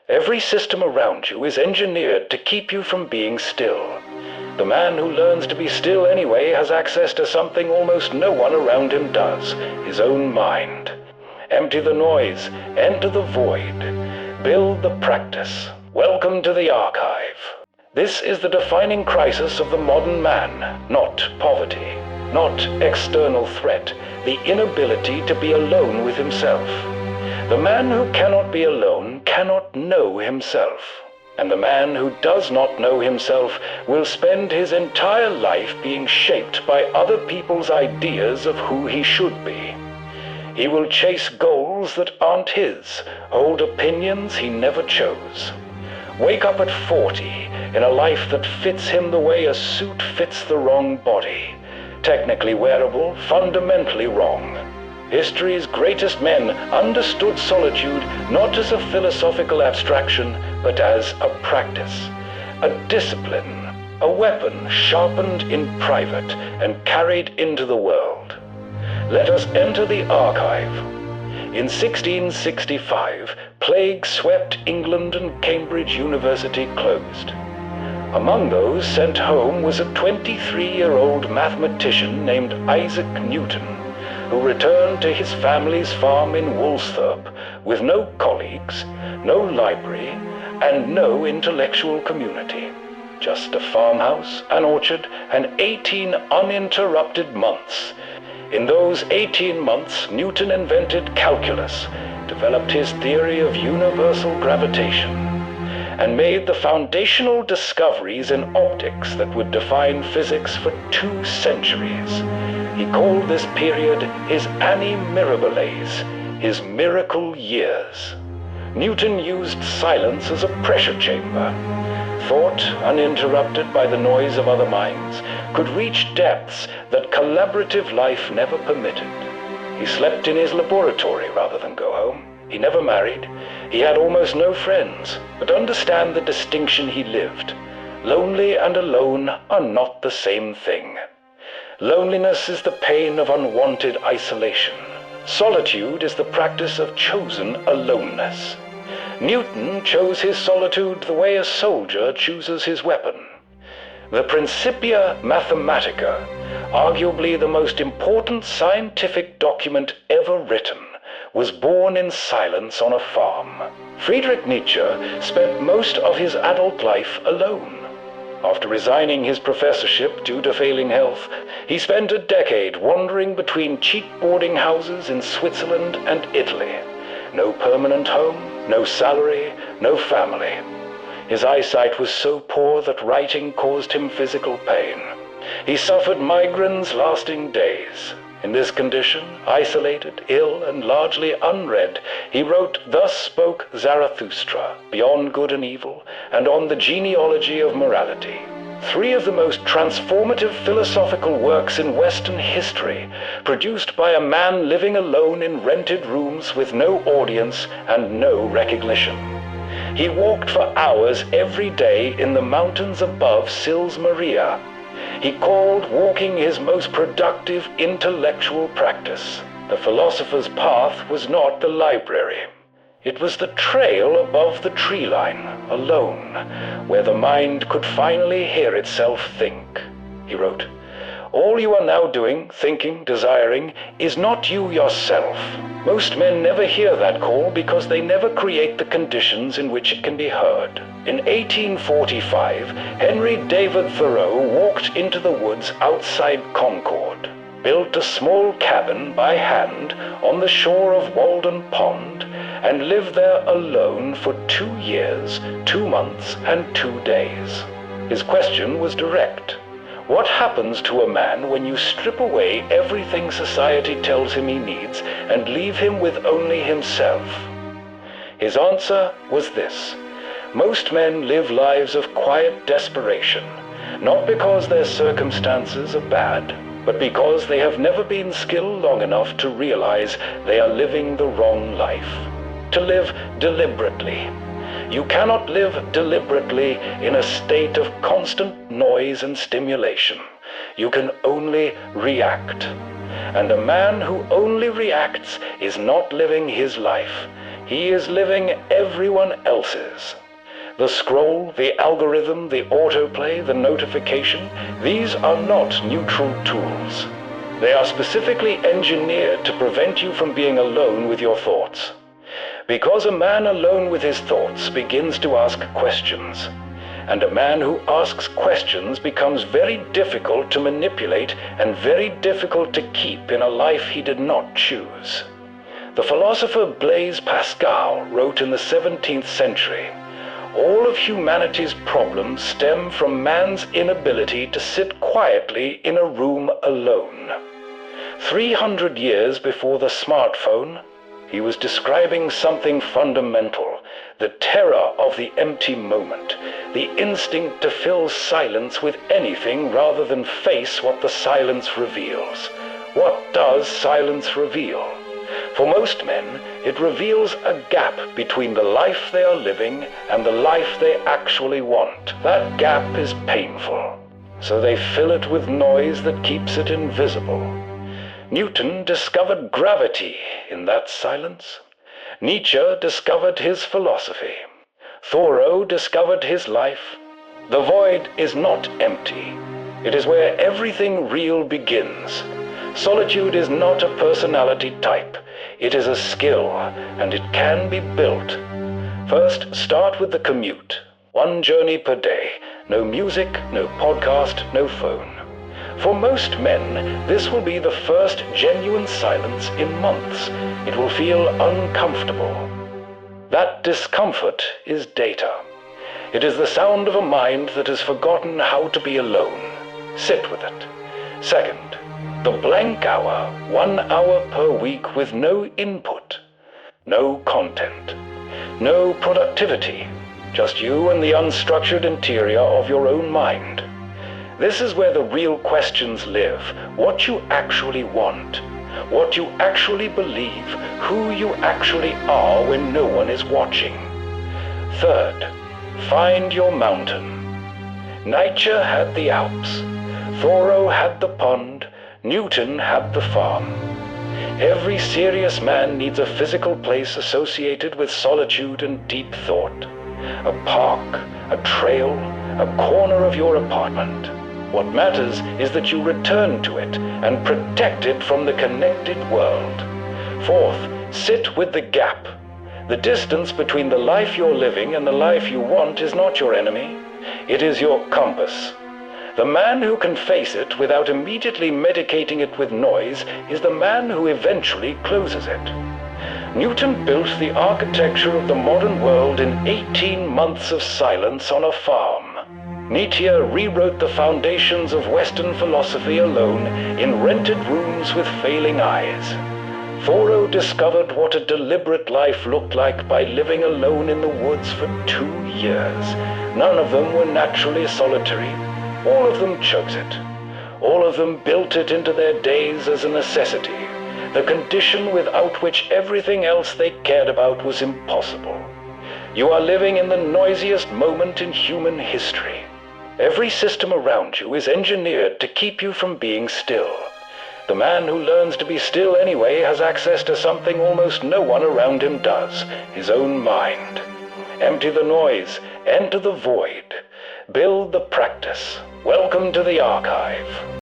Every system around you is engineered to keep you from being still. The man who learns to be still anyway has access to something almost no one around him does, his own mind. Empty the noise, enter the void, build the practice. Welcome to the archive. This is the defining crisis of the modern man, not poverty, not external threat, the inability to be alone with himself. The man who cannot be alone cannot know himself. And the man who does not know himself will spend his entire life being shaped by other people's ideas of who he should be. He will chase goals that aren't his, hold opinions he never chose. Wake up at 40 in a life that fits him the way a suit fits the wrong body. Technically wearable, fundamentally wrong. History's greatest men understood solitude not as a philosophical abstraction, but as a practice, a discipline, a weapon sharpened in private and carried into the world. Let us enter the archive. In 1665, plague swept England and Cambridge University closed. Among those sent home was a 23-year-old mathematician named Isaac Newton, who returned to his family's farm in Woolsthorpe with no colleagues, no library, and no intellectual community. Just a farmhouse, an orchard, and 18 uninterrupted months. In those 18 months, Newton invented calculus, developed his theory of universal gravitation, and made the foundational discoveries in optics that would define physics for 2 centuries. He called this period his Anni Mirabilis, his miracle years. Newton used silence as a pressure chamber. Thought, uninterrupted by the noise of other minds, could reach depths that collaborative life never permitted. He slept in his laboratory rather than go home. He never married. He had almost no friends. But understand the distinction he lived. Lonely and alone are not the same thing. Loneliness is the pain of unwanted isolation. Solitude is the practice of chosen aloneness. Newton chose his solitude the way a soldier chooses his weapon. The Principia Mathematica, arguably the most important scientific document ever written, was born in silence on a farm. Friedrich Nietzsche spent most of his adult life alone. After resigning his professorship due to failing health, he spent a decade wandering between cheap boarding houses in Switzerland and Italy. No permanent home, no salary, no family. His eyesight was so poor that writing caused him physical pain. He suffered migraines lasting days. In this condition, isolated, ill, and largely unread, he wrote Thus Spoke Zarathustra, Beyond Good and Evil, and On the Genealogy of Morality. 3 of the most transformative philosophical works in Western history, produced by a man living alone in rented rooms with no audience and no recognition. He walked for hours every day in the mountains above Sils Maria. He called walking his most productive intellectual practice. The philosopher's path was not the library. It was the trail above the tree line, alone, where the mind could finally hear itself think. He wrote, All you are now doing, thinking, desiring, is not you yourself. Most men never hear that call because they never create the conditions in which it can be heard. In 1845, Henry David Thoreau walked into the woods outside Concord, built a small cabin by hand on the shore of Walden Pond, and lived there alone for 2 years, 2 months, and 2 days. His question was direct. What happens to a man when you strip away everything society tells him he needs and leave him with only himself? His answer was this. Most men live lives of quiet desperation, not because their circumstances are bad, but because they have never been skilled long enough to realize they are living the wrong life. To live deliberately. You cannot live deliberately in a state of constant noise and stimulation. You can only react. And a man who only reacts is not living his life, He is living everyone else's. The scroll, the algorithm, the autoplay, the notification, these are not neutral tools. They are specifically engineered to prevent you from being alone with your thoughts. Because a man alone with his thoughts begins to ask questions, and a man who asks questions becomes very difficult to manipulate and very difficult to keep in a life he did not choose. The philosopher Blaise Pascal wrote in the 17th century, "All of humanity's problems stem from man's inability to sit quietly in a room alone." 300 years before the smartphone, he was describing something fundamental, the terror of the empty moment, the instinct to fill silence with anything rather than face what the silence reveals. What does silence reveal? For most men, it reveals a gap between the life they are living and the life they actually want. That gap is painful, so they fill it with noise that keeps it invisible. Newton discovered gravity in that silence. Nietzsche discovered his philosophy. Thoreau discovered his life. The void is not empty. It is where everything real begins. Solitude is not a personality type. It is a skill, and it can be built. First, start with the commute. 1 journey per day. No music, no podcast, no phone. For most men, this will be the first genuine silence in months. It will feel uncomfortable. That discomfort is data. It is the sound of a mind that has forgotten how to be alone. Sit with it. Second, the blank hour, 1 hour per week with no input, no content, no productivity, just you and the unstructured interior of your own mind. This is where the real questions live, what you actually want, what you actually believe, who you actually are when no one is watching. Third, find your mountain. Nietzsche had the Alps, Thoreau had the pond, Newton had the farm. Every serious man needs a physical place associated with solitude and deep thought. A park, a trail, a corner of your apartment. What matters is that you return to it and protect it from the connected world. Fourth, sit with the gap. The distance between the life you're living and the life you want is not your enemy. It is your compass. The man who can face it without immediately medicating it with noise is the man who eventually closes it. Newton built the architecture of the modern world in 18 months of silence on a farm. Nietzsche rewrote the foundations of Western philosophy alone in rented rooms with failing eyes. Thoreau discovered what a deliberate life looked like by living alone in the woods for 2 years. None of them were naturally solitary. All of them chose it. All of them built it into their days as a necessity, the condition without which everything else they cared about was impossible. You are living in the noisiest moment in human history. Every system around you is engineered to keep you from being still. The man who learns to be still anyway has access to something almost no one around him does, his own mind. Empty the noise, enter the void. Build the practice. Welcome to the archive.